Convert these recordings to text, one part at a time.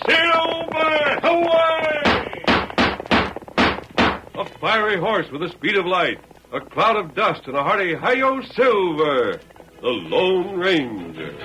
Silver! Away! A fiery horse with the speed of light, a cloud of dust, and a hearty Hi-Yo Silver, the Lone Ranger.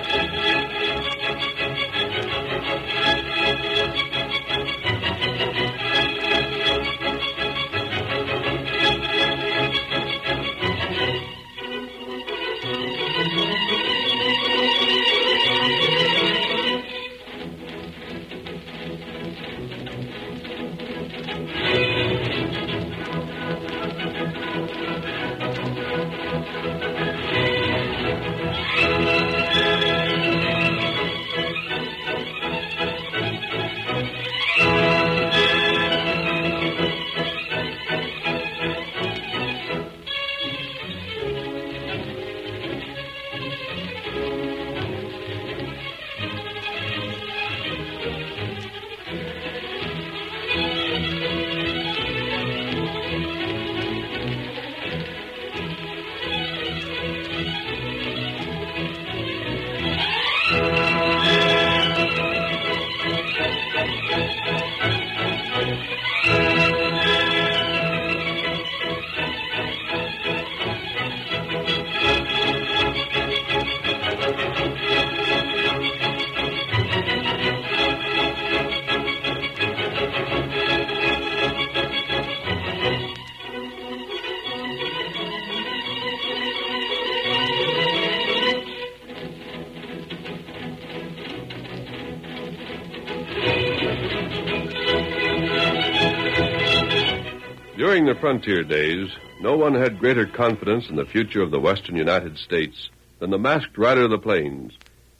During the frontier days, no one had greater confidence in the future of the western United States than the masked rider of the plains.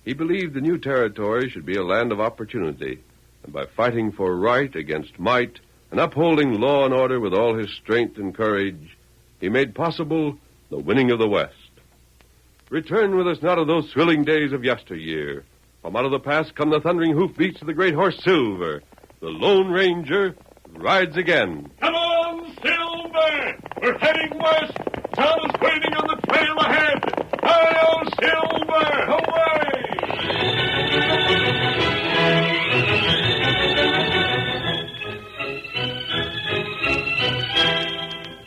He believed the new territory should be a land of opportunity, and by fighting for right against might and upholding law and order with all his strength and courage, he made possible the winning of the West. Return with us now to those thrilling days of yesteryear. From out of the past come the thundering hoofbeats of the great horse Silver. The Lone Ranger rides again. Come on, Silver! We're heading west. Town is waiting on the trail ahead. Hi-yo, Silver! Away!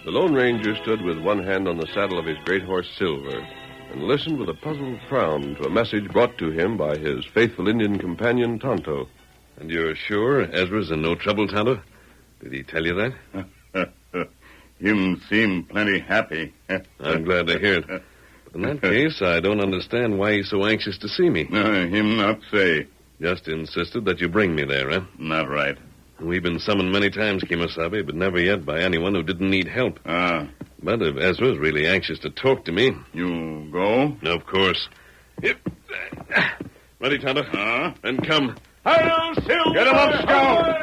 The Lone Ranger stood with one hand on the saddle of his great horse Silver and listened with a puzzled frown to a message brought to him by his faithful Indian companion Tonto. And you're sure Ezra's in no trouble, Tonto? Did he tell you that? Him seem plenty happy. I'm glad to hear it. But in that case, I don't understand why he's so anxious to see me. Him not say. Just insisted that you bring me there, huh? Not right. We've been summoned many times, Kemosabe, but never yet by anyone who didn't need help. But if Ezra's really anxious to talk to me... You go? Of course. Yep. Ready, Tonto? Then come. Hi-yo, Silver! Get him up, Scout!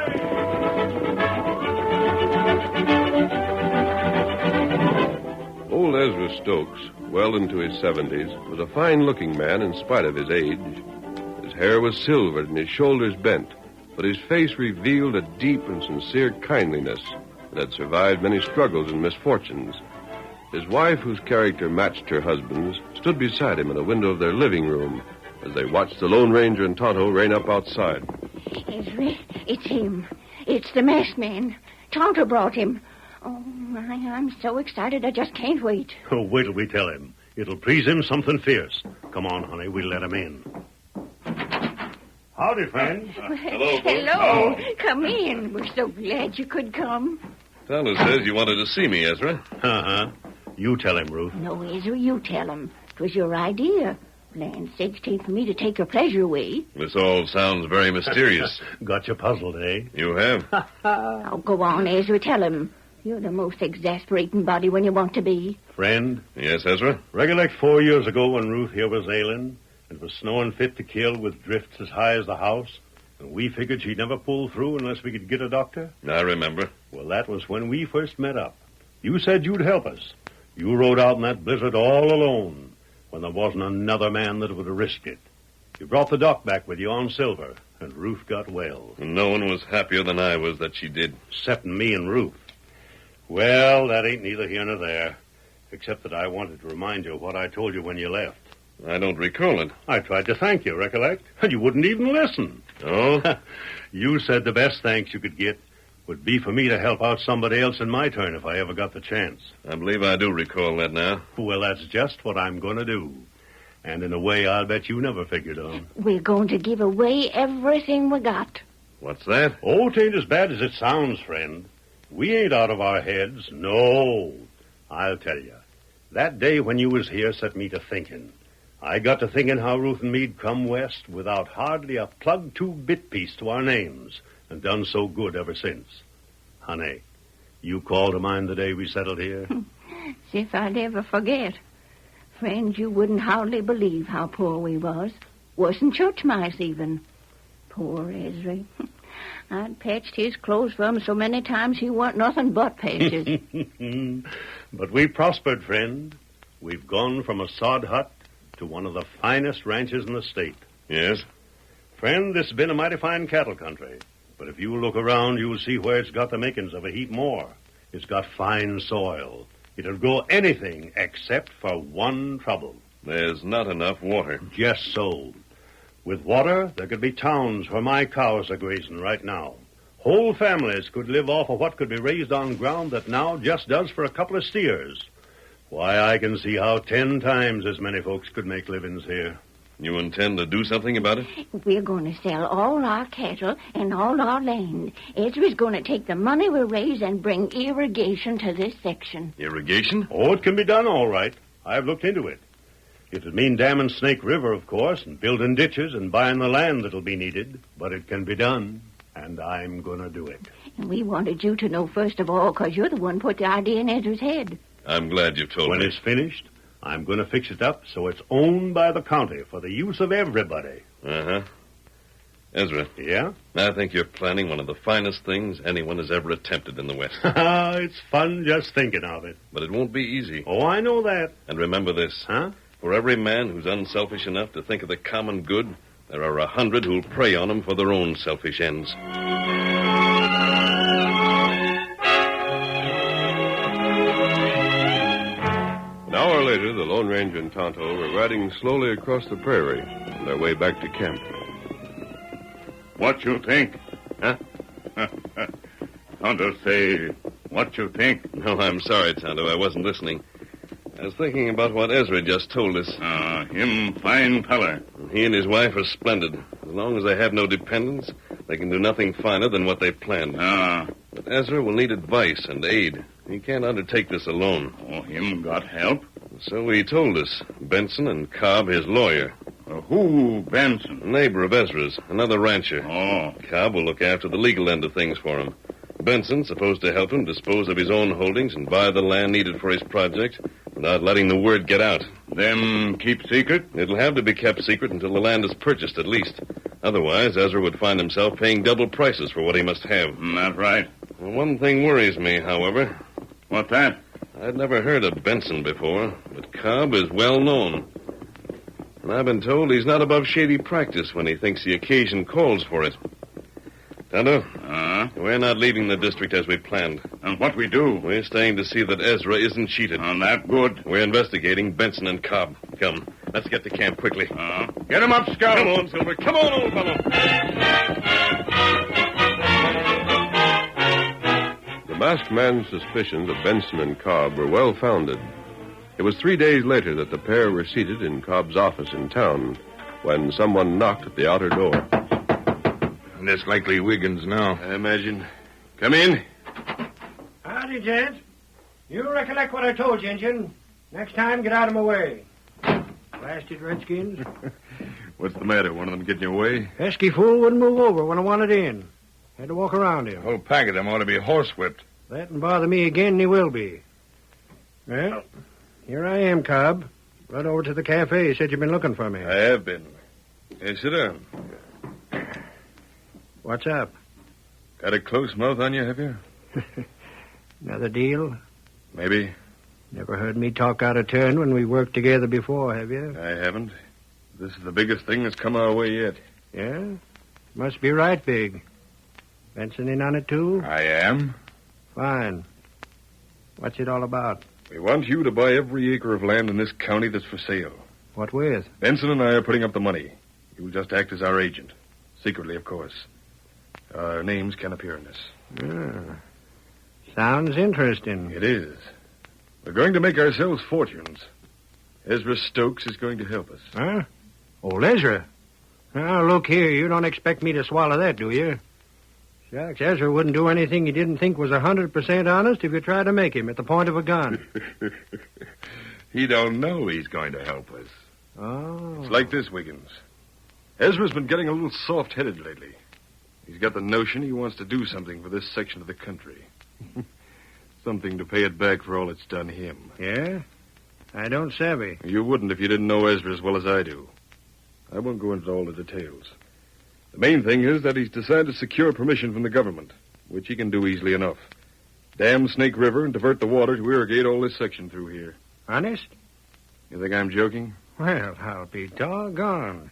Old Ezra Stokes, well into his 70s, was a fine-looking man in spite of his age. His hair was silvered and his shoulders bent, but his face revealed a deep and sincere kindliness that had survived many struggles and misfortunes. His wife, whose character matched her husband's, stood beside him in a window of their living room as they watched the Lone Ranger and Tonto rein up outside. Ezra, it's him. It's the masked man. Tonto brought him. Oh, my, I'm so excited I just can't wait. Oh, wait till we tell him. It'll please him something fierce. Come on, honey, we'll let him in. Howdy, friend. Hello, folks. Hello. Come in. We're so glad you could come. Tonto says you wanted to see me, Ezra. Uh-huh. You tell him, Ruth. No, Ezra, you tell him. It was your idea. Land's sakes, 'tain't for me to take your pleasure away. This all sounds very mysterious. Got you puzzled, eh? You have? Oh, go on, Ezra, tell him. You're the most exasperating body when you want to be. Friend? Yes, Ezra? Recollect 4 years ago when Ruth here was ailing? It was snowing fit to kill with drifts as high as the house. And we figured she'd never pull through unless we could get a doctor? I remember. Well, that was when we first met up. You said you'd help us. You rode out in that blizzard all alone when there wasn't another man that would have risked it. You brought the doc back with you on Silver, and Ruth got well. And no one was happier than I was that she did. Excepting me and Ruth. Well, that ain't neither here nor there, except that I wanted to remind you of what I told you when you left. I don't recall it. I tried to thank you, recollect? And you wouldn't even listen. Oh? You said the best thanks you could get would be for me to help out somebody else in my turn if I ever got the chance. I believe I do recall that now. Well, that's just what I'm going to do. And in a way I'll bet you never figured on. We're going to give away everything we got. What's that? Oh, it ain't as bad as it sounds, friend. We ain't out of our heads. No. I'll tell you. That day when you was here set me to thinking. I got to thinking how Ruth and me'd come west without hardly a plug-tube bit piece to our names, and done so good ever since. Honey, you call to mind the day we settled here? As if I'd ever forget. Friend, you wouldn't hardly believe how poor we was. Wasn't church mice even. Poor Ezra. I'd patched his clothes for him so many times he weren't nothing but patches. But we prospered, friend. We've gone from a sod hut to one of the finest ranches in the state. Yes? Friend, this has been a mighty fine cattle country. But if you look around, you'll see where it's got the makings of a heap more. It's got fine soil. It'll grow anything except for one trouble. There's not enough water. Just so. With water, there could be towns where my cows are grazing right now. Whole families could live off of what could be raised on ground that now just does for a couple of steers. Why, I can see how 10 times as many folks could make livings here. You intend to do something about it? We're going to sell all our cattle and all our land. Ezra's going to take the money we raise and bring irrigation to this section. Irrigation? Oh, it can be done all right. I've looked into it. It'd mean damming Snake River, of course, and building ditches and buying the land that'll be needed. But it can be done, and I'm going to do it. And we wanted you to know first of all, because you're the one put the idea in Ezra's head. I'm glad you've told When me. it's finished, I'm going to fix it up so it's owned by the county for the use of everybody. Uh-huh. Ezra, Yeah? I think you're planning one of the finest things anyone has ever attempted in the West. It's fun just thinking of it. But it won't be easy. Oh, I know that. And remember this. Huh? For every man who's unselfish enough to think of the common good, there are 100 who'll prey on him for their own selfish ends. An hour later, the Lone Ranger and Tonto were riding slowly across the prairie on their way back to camp. What you think? Huh? Tonto say, what you think? No, I'm sorry, Tonto. I wasn't listening. I was thinking about what Ezra just told us. Him fine feller. He and his wife are splendid. As long as they have no dependents, they can do nothing finer than what they planned. But Ezra will need advice and aid. He can't undertake this alone. Oh, him got help? So he told us. Benson and Cobb, his lawyer. Who, Benson? A neighbor of Ezra's, another rancher. Oh. Cobb will look after the legal end of things for him. Benson's supposed to help him dispose of his own holdings and buy the land needed for his project without letting the word get out. Them keep secret? It'll have to be kept secret until the land is purchased, at least. Otherwise, Ezra would find himself paying double prices for what he must have. That's right. Well, one thing worries me, however. What's that? I'd never heard of Benson before, but Cobb is well known. And I've been told he's not above shady practice when he thinks the occasion calls for it. Tonto, we're not leaving the district as we planned. And what we do? We're staying to see that Ezra isn't cheated. That good. We're investigating Benson and Cobb. Come, let's get to camp quickly. Get him up, Scout. Come on, Silver. Come on, old fellow. The masked man's suspicions of Benson and Cobb were well founded. It was 3 days later that the pair were seated in Cobb's office in town when someone knocked at the outer door. That's likely Wiggins now. I imagine. Come in. Howdy, gents. You recollect what I told you, Injun. Next time, get out of my way. Blasted redskins. What's the matter? One of them getting your way? Pesky fool wouldn't move over when I wanted in. Had to walk around him. The whole pack of them ought to be horsewhipped. That and bother me again, and he will be. Well, here I am, Cobb. Run over to the cafe. Said you've been looking for me. I have been. Hey, sit down. What's up? Got a close mouth on you, have you? Another deal? Maybe. Never heard me talk out of turn when we worked together before, have you? I haven't. This is the biggest thing that's come our way yet. Yeah? Must be right big. Benson in on it, too? I am. Fine. What's it all about? We want you to buy every acre of land in this county that's for sale. What with? Benson and I are putting up the money. You'll just act as our agent. Secretly, of course. Our names can appear in this. Sounds interesting. It is. We're going to make ourselves fortunes. Ezra Stokes is going to help us. Huh? Old Ezra? Now, look here. You don't expect me to swallow that, do you? Shucks, Ezra wouldn't do anything he didn't think was 100% honest if you tried to make him at the point of a gun. He don't know he's going to help us. Oh. It's like this, Wiggins. Ezra's been getting a little soft-headed lately. He's got the notion he wants to do something for this section of the country. Something to pay it back for all it's done him. Yeah? I don't savvy. You wouldn't if you didn't know Ezra as well as I do. I won't go into all the details. The main thing is that he's decided to secure permission from the government, which he can do easily enough. Dam Snake River and divert the water to irrigate all this section through here. Honest? You think I'm joking? Well, I'll be doggone.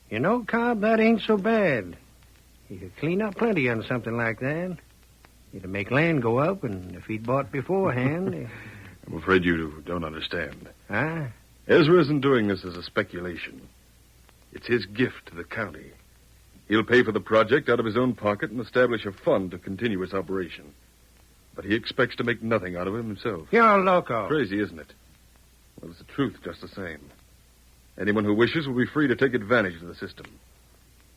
You know, Cobb, that ain't so bad. You could clean up plenty on something like that. It'd make land go up, and if he'd bought beforehand... I'm afraid you don't understand. Huh? Ezra isn't doing this as a speculation. It's his gift to the county. He'll pay for the project out of his own pocket and establish a fund to continue its operation. But he expects to make nothing out of it himself. You're loco. Crazy, isn't it? Well, it's the truth just the same. Anyone who wishes will be free to take advantage of the system.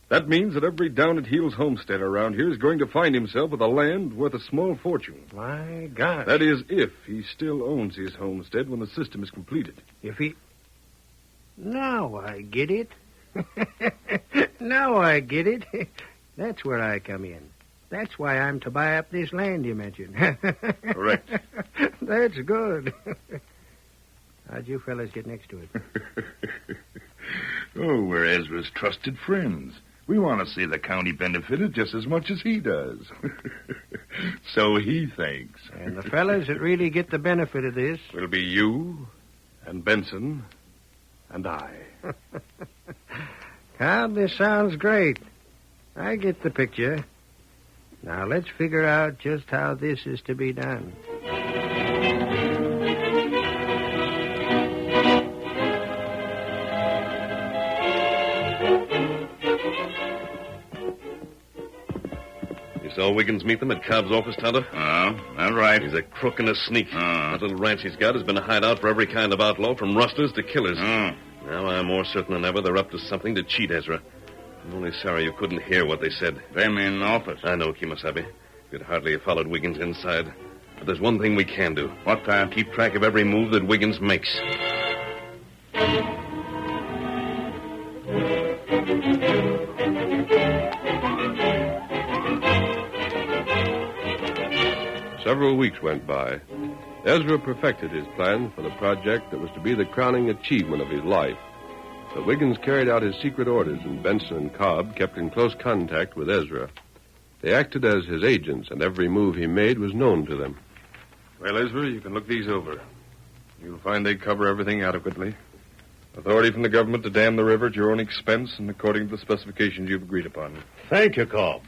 That means that every down-at-heels homestead around here is going to find himself with a land worth a small fortune. My God. That is, if he still owns his homestead when the system is completed. If he... Now I get it. Now I get it. That's where I come in. That's why I'm to buy up this land you mentioned. Correct. That's good. How'd you fellas get next to it? Oh, we're Ezra's trusted friends. We want to see the county benefited just as much as he does. So he thinks. And the fellas that really get the benefit of this... Will be you and Benson and I. Cobb, this sounds great. I get the picture. Now let's figure out just how this is to be done. Saw Wiggins meet them at Cobb's office, Tonto? That's right. He's a crook and a sneak. That little ranch he's got has been a hideout for every kind of outlaw, from rustlers to killers. Now I'm more certain than ever they're up to something to cheat Ezra. I'm only sorry you couldn't hear what they said. Them in office. I know, Kimasabi. You'd hardly have followed Wiggins inside. But there's one thing we can do. What that? Keep track of every move that Wiggins makes. Several weeks went by. Ezra perfected his plan for the project that was to be the crowning achievement of his life. But Wiggins carried out his secret orders, and Benson and Cobb kept in close contact with Ezra. They acted as his agents, and every move he made was known to them. Well, Ezra, you can look these over. You'll find they cover everything adequately. Authority from the government to dam the river at your own expense and according to the specifications you've agreed upon. Thank you, Cobb.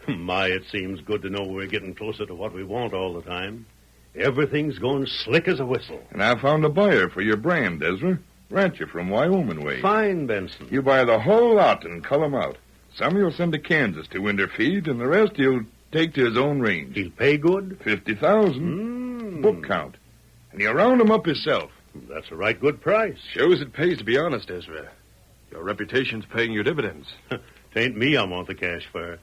My, it seems good to know we're getting closer to what we want all the time. Everything's going slick as a whistle. And I found a buyer for your brand, Ezra. Rancher from Wyoming way. Fine, Benson. You buy the whole lot and cull 'em out. Some you'll send to Kansas to winter feed, and the rest he'll take to his own range. He'll pay good? 50,000. Book count. And he'll round 'em up himself. That's a right good price. Shows it pays to be honest, Ezra. Your reputation's paying you dividends. Tain't me I want the cash for.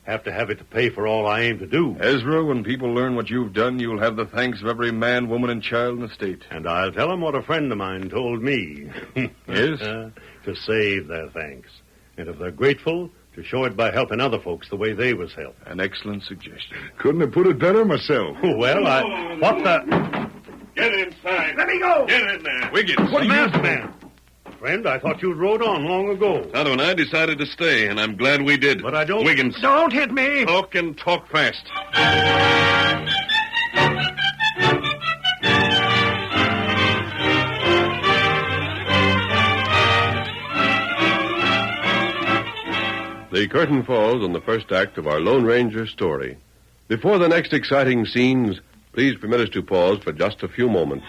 Have to have it to pay for all I aim to do. Ezra, when people learn what you've done, you'll have the thanks of every man, woman, and child in the state. And I'll tell 'em what a friend of mine told me. Yes? To save their thanks. And if they're grateful, to show it by helping other folks the way they was helped. An excellent suggestion. Couldn't have put it better myself. Well, what the... Get inside. Let me go! Get in there. Wiggins! What's the matter, man? Friend, I thought you'd rode on long ago. Tonto and I decided to stay, and I'm glad we did. But I don't... Wiggins. Don't hit me! Talk and talk fast. The curtain falls on the first act of our Lone Ranger story. Before the next exciting scenes, please permit us to pause for just a few moments.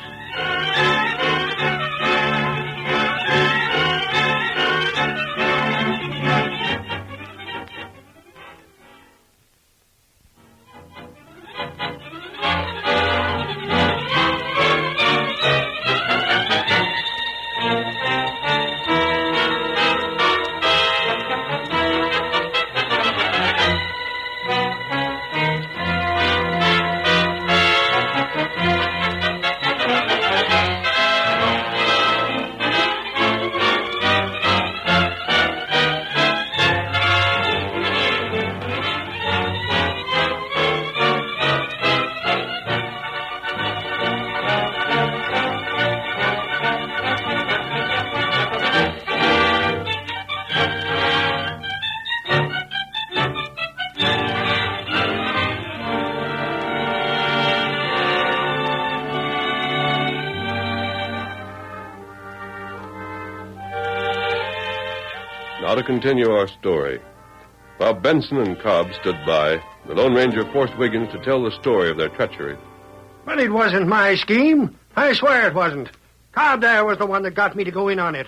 Now to continue our story. While Benson and Cobb stood by, the Lone Ranger forced Wiggins to tell the story of their treachery. But it wasn't my scheme. I swear it wasn't. Cobb there was the one that got me to go in on it.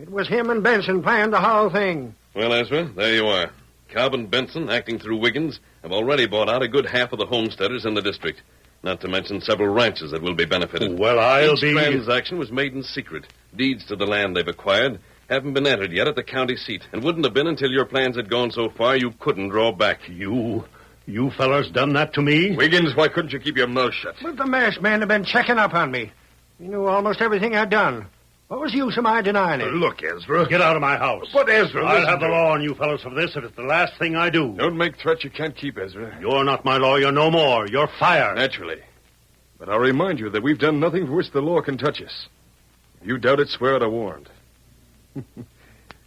It was him and Benson planned the whole thing. Well, Ezra, there you are. Cobb and Benson, acting through Wiggins, have already bought out a good half of the homesteaders in the district, not to mention several ranches that will be benefited. Well, I'll Each transaction was made in secret. Deeds to the land they've acquired haven't been entered yet at the county seat, and wouldn't have been until your plans had gone so far you couldn't draw back. You fellas done that to me? Wiggins, why couldn't you keep your mouth shut? But the masked men have been checking up on me. He knew almost everything I'd done. What was the use of my denying it? Look, Ezra. Get out of my house. But, Ezra, I'll listen have the to- law on you fellas for this if it's the last thing I do. Don't make threats you can't keep, Ezra. You're not my lawyer no more. You're fired. Naturally. But I'll remind you that we've done nothing for which the law can touch us. If you doubt it, swear it a warrant.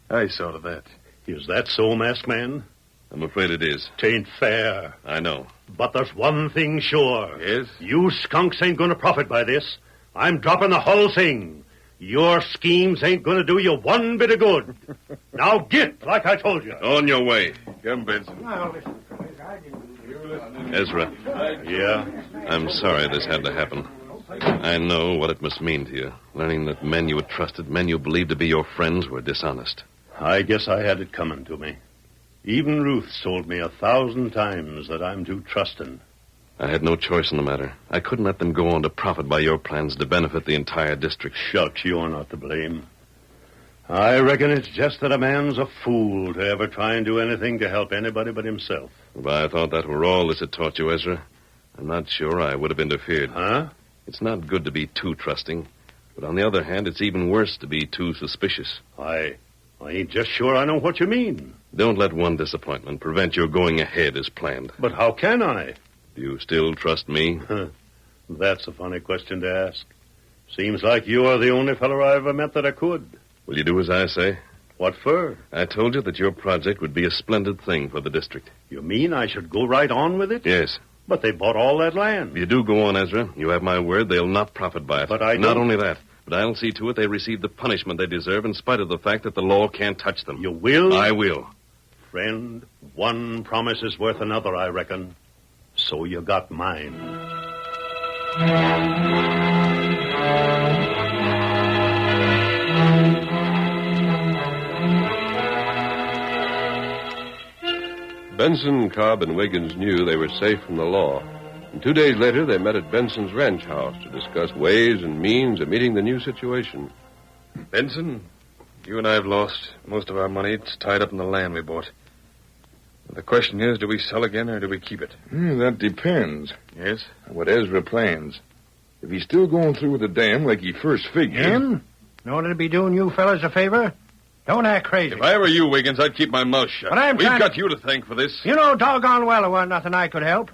I saw to that. Is that so, masked man? I'm afraid it is. Tain't fair. I know. But there's one thing sure. Yes? You skunks ain't going to profit by this. I'm dropping the whole thing. Your schemes ain't going to do you one bit of good. Now get, like I told you. On your way. Come, Benson. Now, listen, fellas, I didn't... Ezra, Yeah? I'm sorry this had to happen. I know what it must mean to you, learning that men you had trusted, men you believed to be your friends, were dishonest. I guess I had it coming to me. Even Ruth told me 1,000 times that I'm too trusting. I had no choice in the matter. I couldn't let them go on to profit by your plans to benefit the entire district. Shucks, you're not to blame. I reckon it's just that a man's a fool to ever try and do anything to help anybody but himself. If I thought that were all this had taught you, Ezra, I'm not sure I would have interfered. Huh? It's not good to be too trusting, but on the other hand, it's even worse to be too suspicious. I ain't just sure I know what you mean. Don't let one disappointment prevent your going ahead as planned. But how can I? Do you still trust me? That's a funny question to ask. Seems like you are the only fellow I ever met that I could. Will you do as I say? What for? I told you that your project would be a splendid thing for the district. You mean I should go right on with it? Yes. But they bought all that land. If you do go on, Ezra, you have my word they'll not profit by it. But I Not don't- only that, but I'll see to it they receive the punishment they deserve in spite of the fact that the law can't touch them. You will? I will. Friend, one promise is worth another, I reckon. So you got mine. Benson, Cobb, and Wiggins knew they were safe from the law. And 2 days later, they met at Benson's ranch house to discuss ways and means of meeting the new situation. Benson, you and I have lost most of our money. It's tied up in the land we bought. The question is, do we sell again or do we keep it? That depends. Yes? What Ezra plans. If he's still going through with the dam like he first figured... Him? In order to be doing you fellas a favor? Don't act crazy. If I were you, Wiggins, I'd keep my mouth shut. But I'm We've trying- got you to thank for this. You know doggone well it wasn't nothing I could help.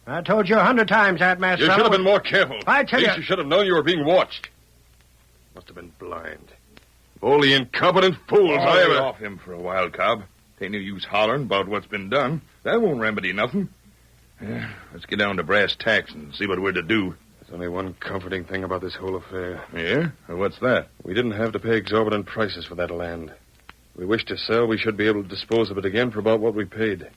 I told you 100 times that masked You should fellow have been more careful. I tell At least you- you should have known you were being watched. Must have been blind. All the incompetent fools I Lay ever... off him for a while, Cobb. Ain't no use hollering about what's been done. That won't remedy nothing. Yeah, let's get down to brass tacks and see what we're to do. There's only one comforting thing about this whole affair. Yeah? What's that? We didn't have to pay exorbitant prices for that land. If we wish to sell, we should be able to dispose of it again for about what we paid.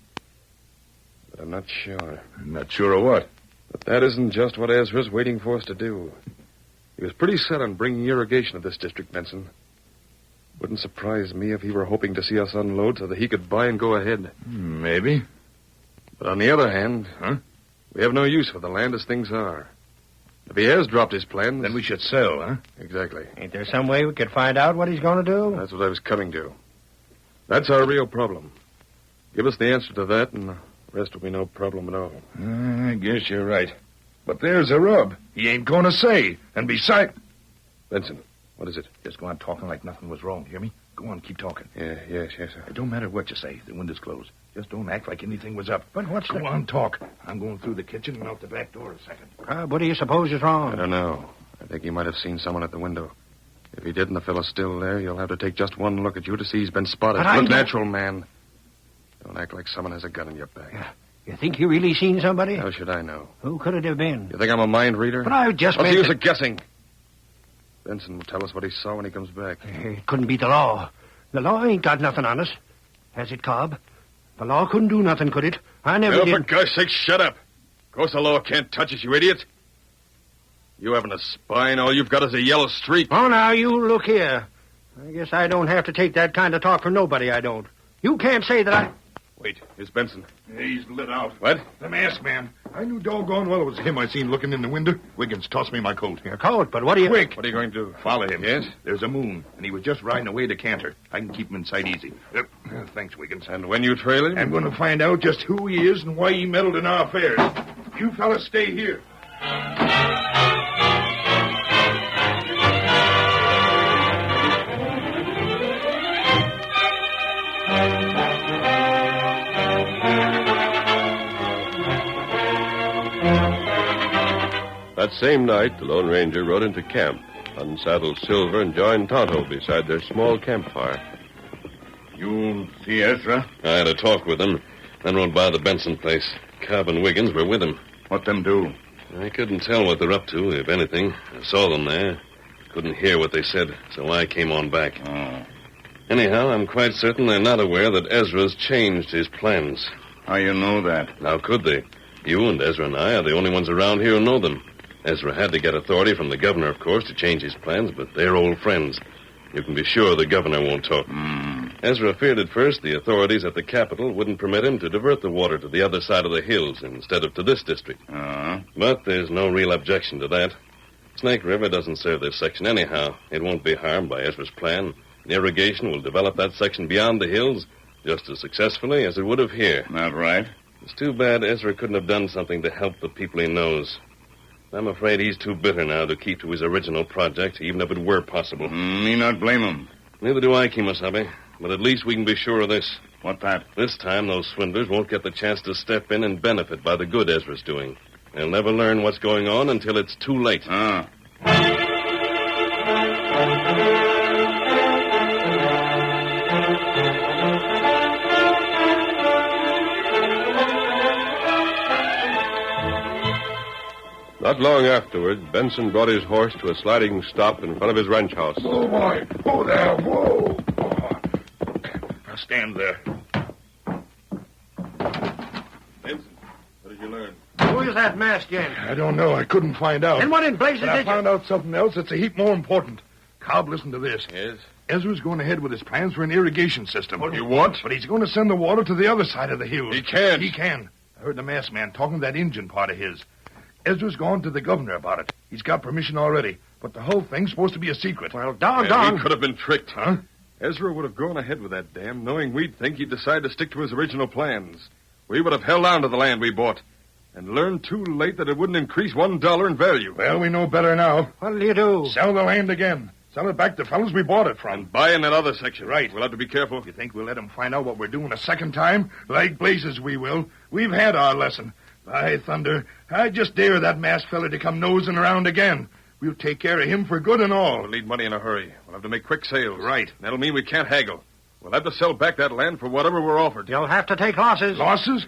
But I'm not sure. I'm not sure of what. But that isn't just what Ezra's waiting for us to do. He was pretty set on bringing irrigation to this district, Benson. Wouldn't surprise me if he were hoping to see us unload so that he could buy and go ahead. Maybe. But on the other hand, Huh? we have no use for the land as things are. If he has dropped his plans... Then we should sell, huh? Exactly. Ain't there some way we could find out what he's going to do? That's what I was coming to. That's our real problem. Give us the answer to that, and the rest will be no problem at all. I guess you're right. But there's a rub. He ain't going to say. And besides... Benson, what is it? Just go on talking like nothing was wrong, hear me? Go on, keep talking. Yes, sir. It don't matter what you say. The window's closed. Just don't act like anything was up. But what's Go the... on, talk. I'm going through the kitchen and out the back door a second. What do you suppose is I wrong? don't know. I think he might have seen someone at the window. If he did and the fellow's still there, you'll have to take just one look at you to see he's been spotted. But I Look don't- natural, man. Don't act like someone has a gun in your back. You think you really seen somebody? How should I know? Who could it have been? You think I'm a mind reader? But I just What's the meant use that- of guessing? Benson will tell us what he saw when he comes back. It couldn't be the law. The law ain't got nothing on us. Has it, Cobb? The law couldn't do nothing, could it? I never For did. gosh sake, shut up. Of course the law can't touch us, you idiot. You haven't a spine. All you've got is a yellow streak. Oh, now, you look here. I guess I don't have to take that kind of talk from nobody, I don't. You can't say that I... Wait, here's Benson. He's lit out. What? The masked man. I knew doggone well it was him I seen looking in the window. Wiggins tossed me my coat. Your coat, but what do you... Quick. What are you going to do? Follow him. Yes? There's a moon, and he was just riding away to Cantor. I can keep him in sight easy. Thanks, Wiggins. And when you trail him? I'm going to find out just who he is and why he meddled in our affairs. You fellas stay here. That same night, the Lone Ranger rode into camp, unsaddled Silver, and joined Tonto beside their small campfire. You see Ezra? I had a talk with him, then rode by the Benson place. Cobb and Wiggins were with him. What them do? I couldn't tell what they're up to, if anything. I saw them there. Couldn't hear what they said, so I came on back. Oh. Anyhow, I'm quite certain they're not aware that Ezra's changed his plans. How you know that? How could they? You and Ezra and I are the only ones around here who know them. Ezra had to get authority from the governor, of course, to change his plans, but they're old friends. You can be sure the governor won't talk. Ezra feared at first the authorities at the capital wouldn't permit him to divert the water to the other side of the hills instead of to this district. But there's no real objection to that. Snake River doesn't serve this section anyhow. It won't be harmed by Ezra's plan. Irrigation will develop that section beyond the hills just as successfully as it would have here. Not right. It's too bad Ezra couldn't have done something to help the people he knows. I'm afraid he's too bitter now to keep to his original project, even if it were possible. Me not blame him. Neither do I, Kemosabe. But at least we can be sure of this. What that? This time, those swindlers won't get the chance to step in and benefit by the good Ezra's doing. They'll never learn what's going on until it's too late. Not long afterward, Benson brought his horse to a sliding stop in front of his ranch house. Oh, boy. Oh, there. Whoa. Now stand there. Benson, what did you learn? Who is that masked man? I don't know. I couldn't find out. And what in blazes But I did found out something else that's a heap more important. Cobb, listen to this. Yes? Ezra's going ahead with his plans for an irrigation system. You what? But he's going to send the water to the other side of the hills. He can't. He can. I heard the masked man talking to that Indian part of his. Ezra's gone to the governor about it. He's got permission already. But the whole thing's supposed to be a secret. Well, He doggone. could have been tricked. Huh? Ezra would have gone ahead with that dam, knowing we'd think he'd decide to stick to his original plans. We would have held on to the land we bought and learned too late that it wouldn't increase $1 in value. Well, we know better now. What'll you do? Sell the land again. Sell it back to fellows we bought it from. And buy in that other section. Right. We'll have to be careful. You think we'll let them find out what we're doing a second time? Like blazes we will. We've had our lesson. By thunder, I just dare that masked fella to come nosing around again. We'll take care of him for good and all. We'll need money in a hurry. We'll have to make quick sales. Right. That'll mean we can't haggle. We'll have to sell back that land for whatever we're offered. You'll have to take losses. Losses?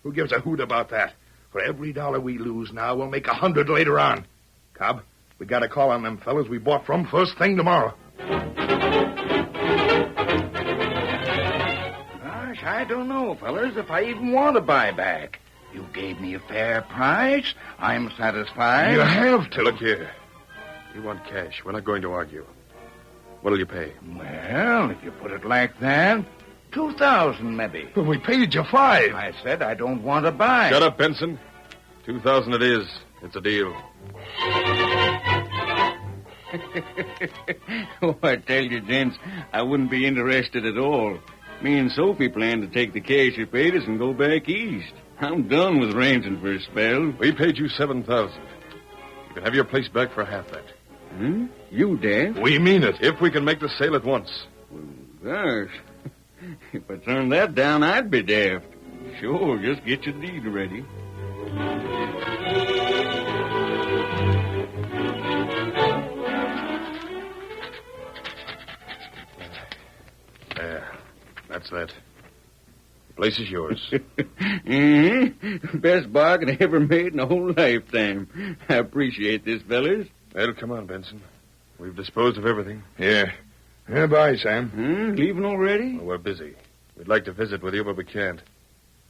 Who gives a hoot about that? For every dollar we lose now, we'll make 100 later on. Cobb, we got to call on them fellas we bought from first thing tomorrow. Gosh, I don't know, fellas, if I even want to buy back. You gave me a fair price. I'm satisfied. You have to. Look here. You want cash. We're not going to argue. What'll you pay? Well, if you put it like that, 2,000 maybe. Well, we paid you 5. I said I don't want to buy. Shut up, Benson. 2,000 it is. It's a deal. Oh, I tell you, gents, I wouldn't be interested at all. Me and Sophie plan to take the cash you paid us and go back east. I'm done with ranching for a spell. We paid you 7,000. You can have your place back for half that. You daft? We mean it. If we can make the sale at once. Gosh, if I turned that down, I'd be daft. Sure, just get your deed ready. There. That's that. The place is yours. Best bargain I ever made in a whole lifetime. I appreciate this, fellas. Well, come on, Benson. We've disposed of everything. Yeah. Bye, Sam. Leaving already? Well, we're busy. We'd like to visit with you, but we can't.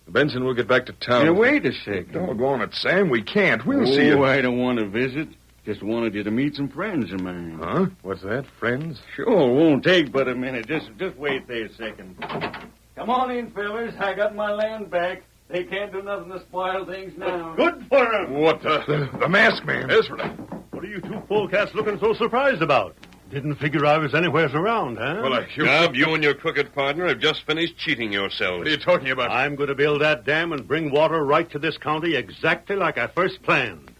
Benson will get back to town. Now, wait a second. Doggone it, Sam. We can't. We'll see you. I don't want to visit. Just wanted you to meet some friends of mine. Huh? What's that? Friends? Sure, won't take but a minute. Just wait there a second. Come on in, fellas. I got my land back. They can't do nothing to spoil things now. Good for him. What the... The masked man. Ezra. What are you two polecats looking so surprised about? Didn't figure I was anywhere around, huh? Well, Cobb, you and your crooked partner have just finished cheating yourselves. What are you talking about? I'm going to build that dam and bring water right to this county exactly like I first planned.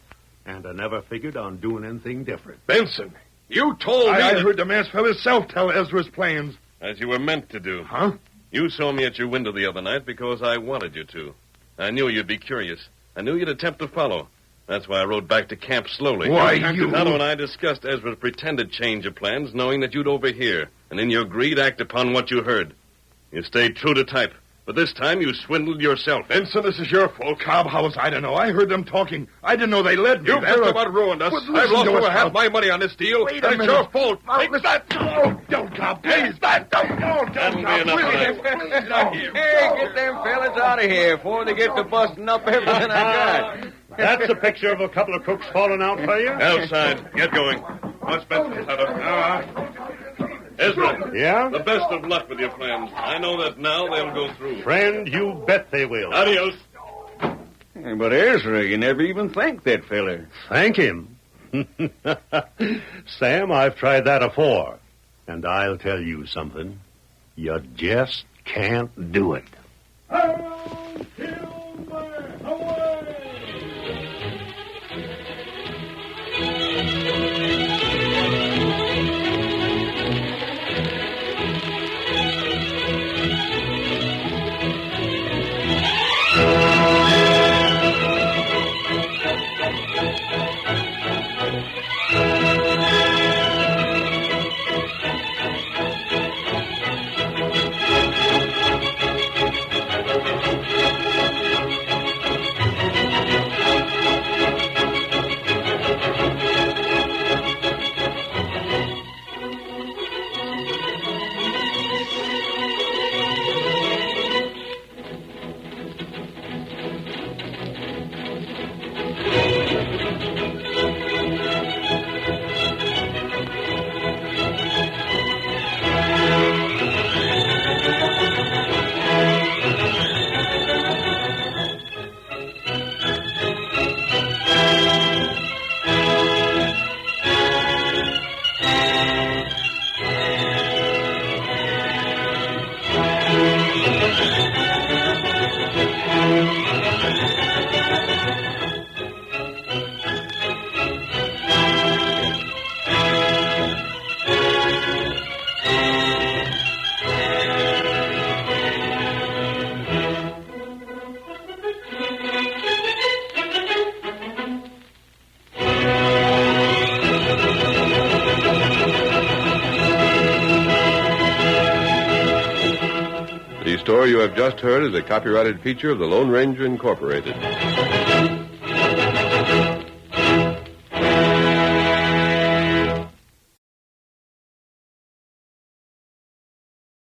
And I never figured on doing anything different. Benson, you told me I that... heard the masked fellow himself tell Ezra's plans. As you were meant to do. Huh? You saw me at your window the other night because I wanted you to. I knew you'd be curious. I knew you'd attempt to follow. That's why I rode back to camp slowly. Why, you... Tonto and I discussed Ezra's pretended change of plans, knowing that you'd overhear, and in your greed act upon what you heard. You stayed true to type, but this time you swindled yourself. Benson, this is your fault. Cobb House, I don't know. I heard them talking. I didn't know they led me. You've just about ruined us. Well, I've lost listen to over us, half Cobb. my money on this deal. Wait a and minute. it's your fault. Now, Take listen. Oh, don't, Cobb. Please. Don't, That'll be enough of that. Please, no. Hey, get them fellas out of here before they get to busting up everything I got. That's a picture of a couple of crooks falling out for you. Outside. Get going. What's best, Tonto? Ezra. Yeah? The best of luck with your plans. I know that now they'll go through. Friend, you bet they will. Adios. But Ezra, you never even thanked that feller. Thank him. Sam, I've tried that afore. And I'll tell you something. You just can't do it. The story you have just heard is a copyrighted feature of the Lone Ranger Incorporated.